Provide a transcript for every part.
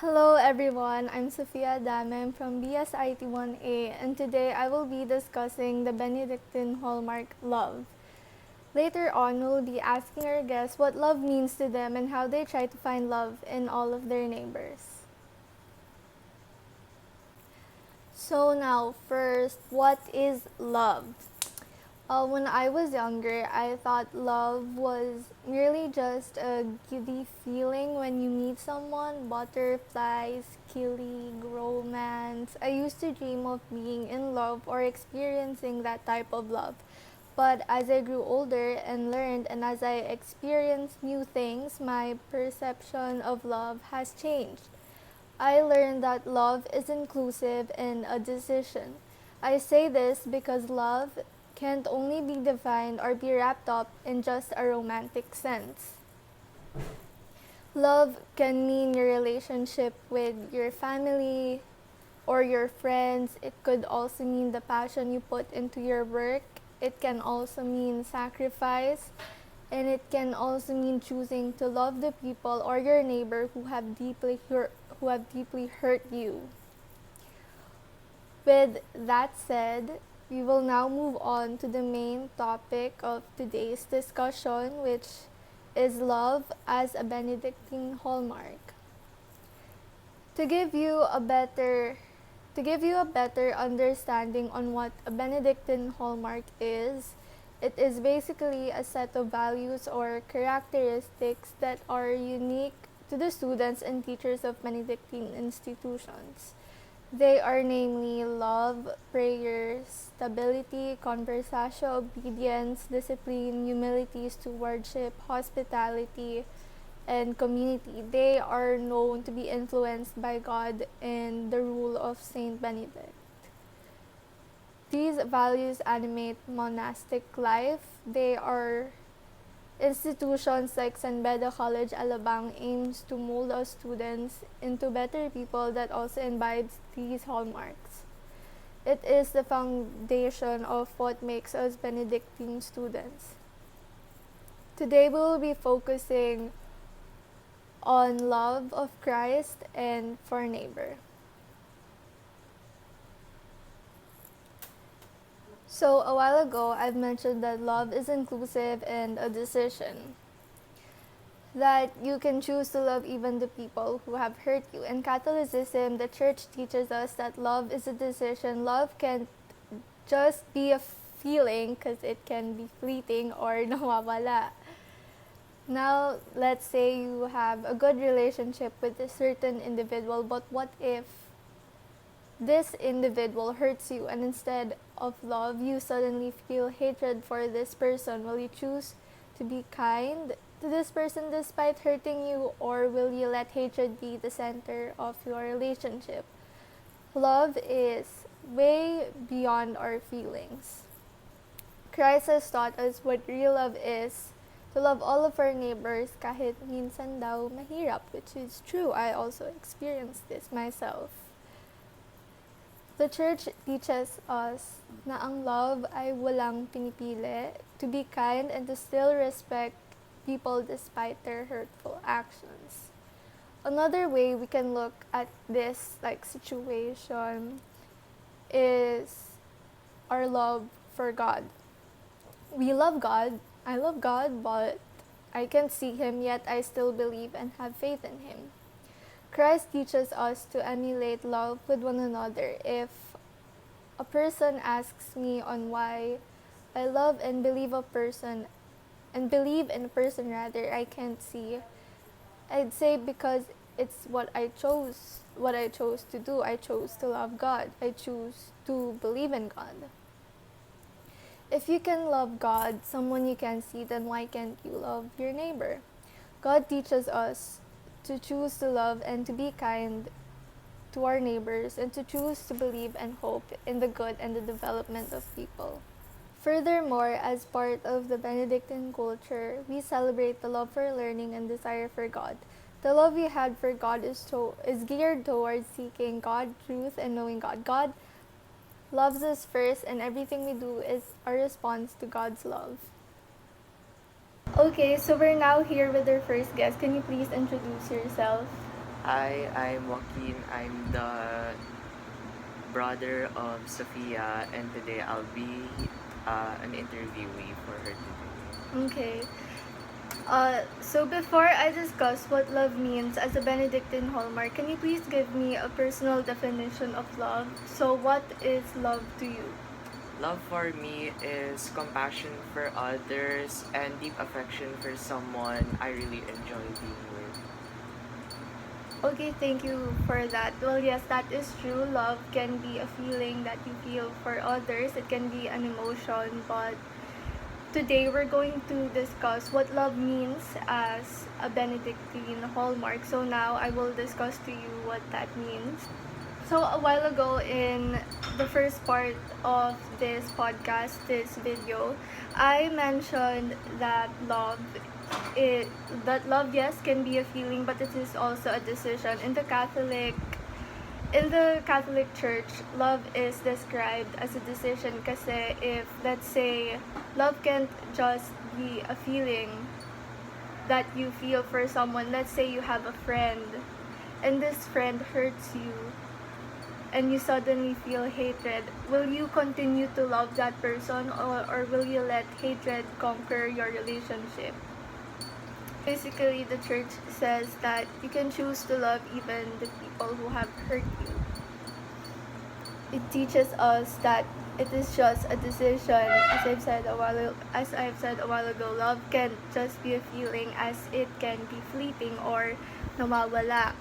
Hello everyone, I'm Sophia Adame from BSIT 1A, and today I will be discussing the Benedictine Hallmark love. Later on, we'll be asking our guests what love means to them and how they try to find love in all of their neighbors. So now, first, what is love? When I was younger, I thought love was merely just a giddy feeling when you meet someone, butterflies, killing, romance. I used to dream of being in love or experiencing that type of love. But as I grew older and learned, and as I experienced new things, my perception of love has changed. I learned that love is inclusive and a decision. I say this because love can't only be defined or be wrapped up in just a romantic sense. Love can mean your relationship with your family or your friends. It could also mean the passion you put into your work. It can also mean sacrifice. And it can also mean choosing to love the people or your neighbor who have deeply hurt you. With that said, we will now move on to the main topic of today's discussion, which is love as a Benedictine hallmark. To give you a better understanding on what a Benedictine hallmark is, it is basically a set of values or characteristics that are unique to the students and teachers of Benedictine institutions. They are namely love, prayer, stability, conversation, obedience, discipline, humility, stewardship, hospitality, and community. They are known to be influenced by God and the rule of Saint Benedict. These values animate monastic life. They are institutions like San Beda College Alabang aims to mold us students into better people that also imbibes these hallmarks. It is the foundation of what makes us Benedictine students. Today we will be focusing on love of Christ and for neighbor. So a while ago, I've mentioned that love is inclusive and a decision. That you can choose to love even the people who have hurt you. In Catholicism, the Church teaches us that love is a decision. Love can't just be a feeling because it can be fleeting or nawawala. Now, let's say you have a good relationship with a certain individual, but what if this individual hurts you and instead of love, you suddenly feel hatred for this person? Will you choose to be kind to this person despite hurting you, or will you let hatred be the center of your relationship? Love is way beyond our feelings. Christ has taught us what real love is, to love all of our neighbors kahit minsan daw mahirap, which is true. I also experienced this myself. The Church teaches us na ang love ay walang pinipili, to be kind and to still respect people despite their hurtful actions. Another way we can look at this situation is our love for God. We love God. I love God, but I can't see Him, yet I still believe and have faith in Him. Christ teaches us to emulate love with one another. If a person asks me on why I love and believe in a person rather, I can't see, I'd say because it's what I chose to do. I chose to love God. I choose to believe in God. If you can love God, someone you can see, then why can't you love your neighbor? God teaches us to choose to love and to be kind to our neighbors, and to choose to believe and hope in the good and the development of people. Furthermore, as part of the Benedictine culture, we celebrate the love for learning and desire for God. The love we had for God is geared towards seeking God, truth, and knowing God. God loves us first, and everything we do is our response to God's love. Okay, so we're now here with our first guest. Can you please introduce yourself? Hi, I'm Joaquin. I'm the brother of Sophia, and today I'll be an interviewee for her today. Okay. So before I discuss what love means as a Benedictine Hallmark, can you please give me a personal definition of love? So what is love to you? Love for me is compassion for others and deep affection for someone I really enjoy being with. Okay, thank you for that. Well, yes, that is true. Love can be a feeling that you feel for others. It can be an emotion, but today we're going to discuss what love means as a Benedictine hallmark. So now I will discuss to you what that means. So a while ago in the first part of this podcast, this video, I mentioned that it love, yes, can be a feeling, but it is also a decision. In the Catholic Church, love is described as a decision kasi if, let's say, love can't just be a feeling that you feel for someone. Let's say you have a friend and this friend hurts you and you suddenly feel hatred. Will you continue to love that person, or will you let hatred conquer your relationship? Basically, the church says that you can choose to love even the people who have hurt you. It teaches us that it is just a decision. As I've said a while ago, love can just be a feeling, as it can be fleeting or nawawala.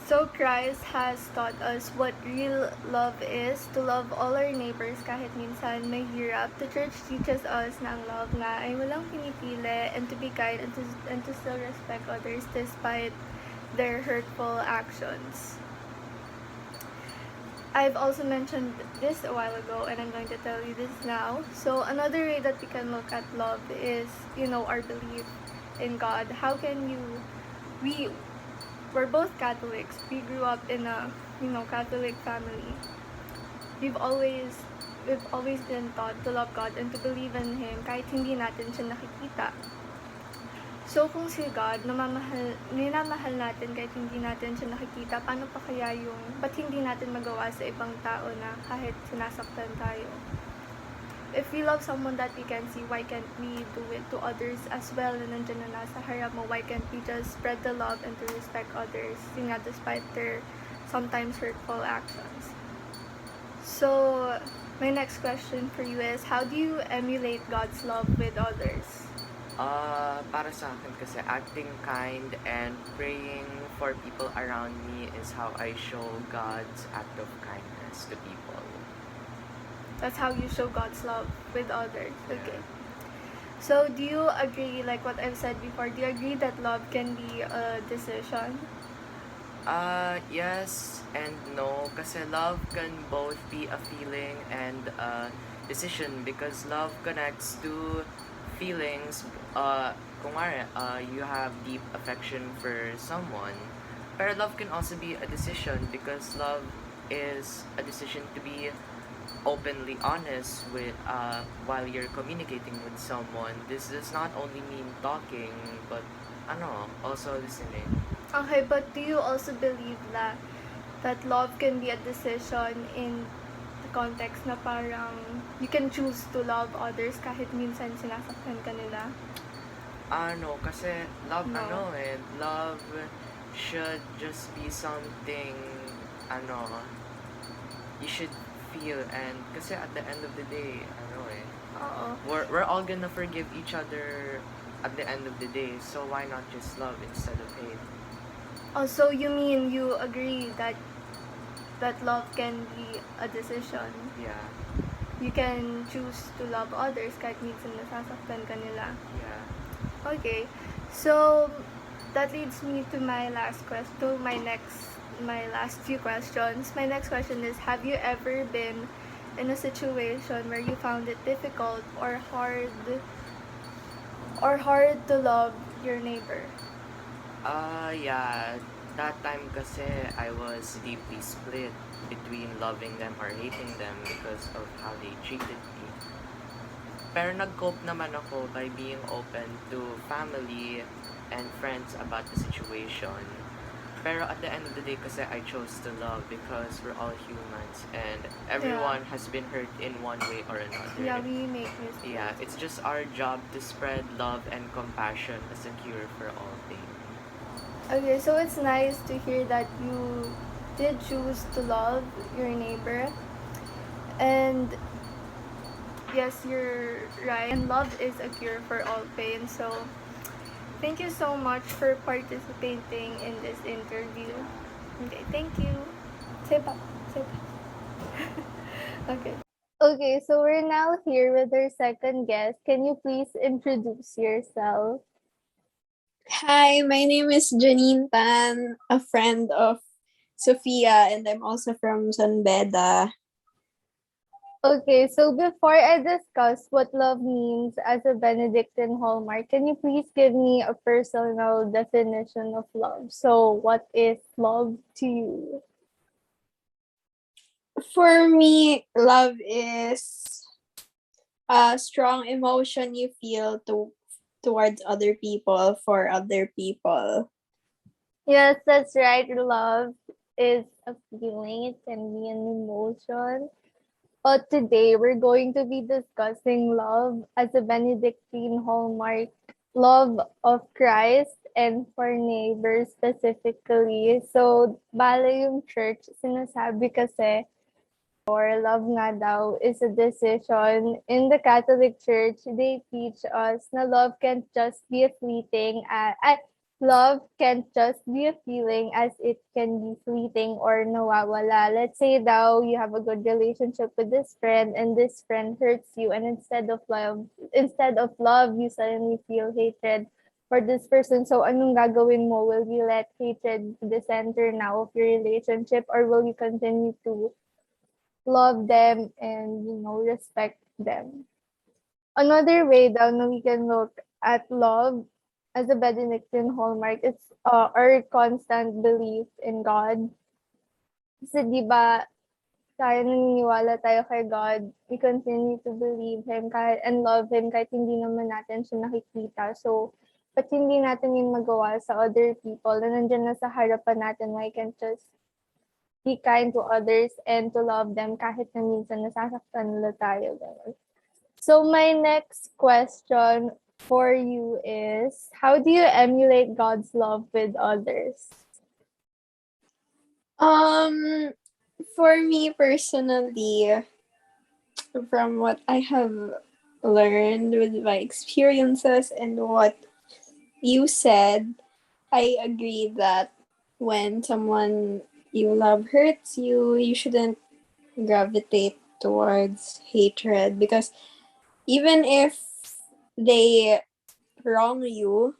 So Christ has taught us what real love is, to love all our neighbors kahit minsan mahirap. The church teaches us na ang love nga ay walang pinipili, and to be kind, and to still respect others despite their hurtful actions. I've also mentioned this a while ago, and I'm going to tell you this now. So another way that we can look at love is, our belief in God. How can we we're both Catholics. We grew up in a, Catholic family. We've always we've always been taught to love God and to believe in Him kahit hindi natin siya nakikita. So kung si God, minamahal natin kahit hindi natin siya nakikita, paano pa kaya ba't hindi natin magawa sa ibang tao na kahit sinasaktan tayo? If we love someone that we can see, why can't we do it to others as well na nandiyan na nasa harap mo? Why can't we just spread the love and to respect others, despite their sometimes hurtful actions? So, my next question for you is, how do you emulate God's love with others? Para sa akin kasi acting kind and praying for people around me is how I show God's act of kindness to people. That's how you show God's love with others. Yeah. Okay. So, do you agree, like what I've said before, do you agree that love can be a decision? Yes and no, kasi love can both be a feeling and a decision, because love connects to feelings. Kunwari, you have deep affection for someone, pero love can also be a decision, because love is a decision to be openly honest with while you're communicating with someone. This does not only mean talking, but also listening. Okay, but do you also believe that love can be a decision in the context na parang you can choose to love others kahit minsan sinasaktan ka nila? Kasi love, No. love should just be something, you should feel, and kasi at the end of the day, Oo. we're all gonna forgive each other at the end of the day, so why not just love instead of hate? Oh, so you mean you agree that love can be a decision? Yeah. You can choose to love others kahit minsan nasasaktan ka nila. Yeah. Okay. So that leads me to my last few questions. My next question is, have you ever been in a situation where you found it difficult or hard to love your neighbor? Yeah. That time kasi I was deeply split between loving them or hating them because of how they treated me. Pero nag-cope naman ako by being open to family and friends about the situation. Pero at the end of the day, kasi I chose to love because we're all humans and everyone has been hurt in one way or another. Yeah, we make mistakes. Yeah, it's just our job to spread love and compassion as a cure for all pain. Okay, so it's nice to hear that you did choose to love your neighbor. And yes, you're right. And love is a cure for all pain. So thank you so much for participating in this interview. Okay, thank you. Say pa. Say pa. Okay. Okay, so we're now here with our second guest. Can you please introduce yourself? Hi, my name is Janine Tan, a friend of Sophia, and I'm also from San Beda. Okay, so before I discuss what love means as a Benedictine hallmark, can you please give me a personal definition of love? So, what is love to you? For me, love is a strong emotion you feel towards other people, for other people. Yes, that's right. Love is a feeling, it can be an emotion. But today we're going to be discussing love as a Benedictine hallmark, love of Christ and for neighbors specifically. So, bale yung church, sinasabi kasi, or love nga daw is a decision. In the Catholic Church, they teach us na love can't just be a fleeting, love can't just be a feeling as it can be fleeting or nawawala. Let's say daw you have a good relationship with this friend and this friend hurts you, and instead of love, you suddenly feel hatred for this person. So anong gagawin mo? Will you let hatred be the center now of your relationship, or will you continue to love them and respect them? Another way daw na we can look at love as a Benedictine hallmark is our constant belief in God. Kasi di ba tayo naniniwala tayo kay God, we continue to believe Him and love Him kahit hindi naman natin siya nakikita. So, but hindi natin yung magawa sa other people na nandiyan na sa harapan natin, why can't just be kind to others and to love them kahit na minsan nasasaktan nila tayo. So my next question for you is, how do you emulate God's love with others? For me personally, from what I have learned with my experiences and what you said, I agree that when someone you love hurts you, you shouldn't gravitate towards hatred, because even if they wrong you,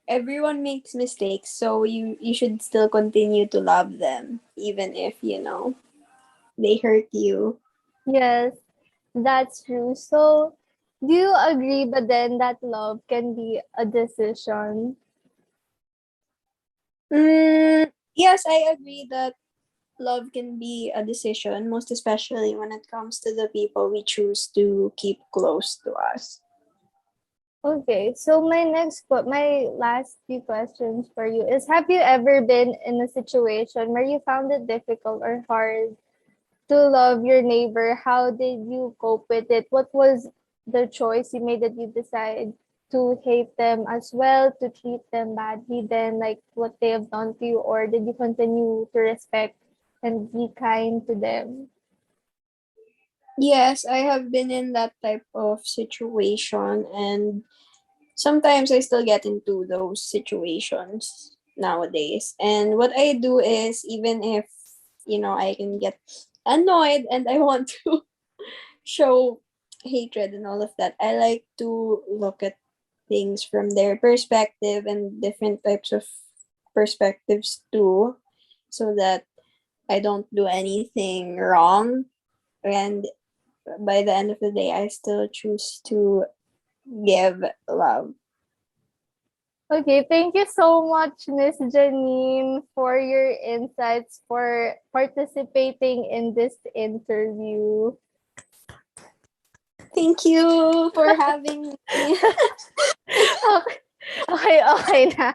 everyone makes mistakes, so you should still continue to love them even if they hurt you. Yes, that's true. So do you agree but then that love can be a decision? Yes, I agree that love can be a decision, most especially when it comes to the people we choose to keep close to us. Okay, so my last few questions for you is, have you ever been in a situation where you found it difficult or hard to love your neighbor? How did you cope with it? What was the choice you made that you decide to hate them as well, to treat them badly than like what they have done to you, or did you continue to respect and be kind to them? Yes, I have been in that type of situation, and sometimes I still get into those situations nowadays. And what I do is, even if I can get annoyed and I want to show hatred and all of that, I like to look at things from their perspective and different types of perspectives too, so that I don't do anything wrong. And by the end of the day, I still choose to give love. Okay, thank you so much, Miss Janine, for your insights, for participating in this interview. Thank you for having me. Okay, okay, okay na.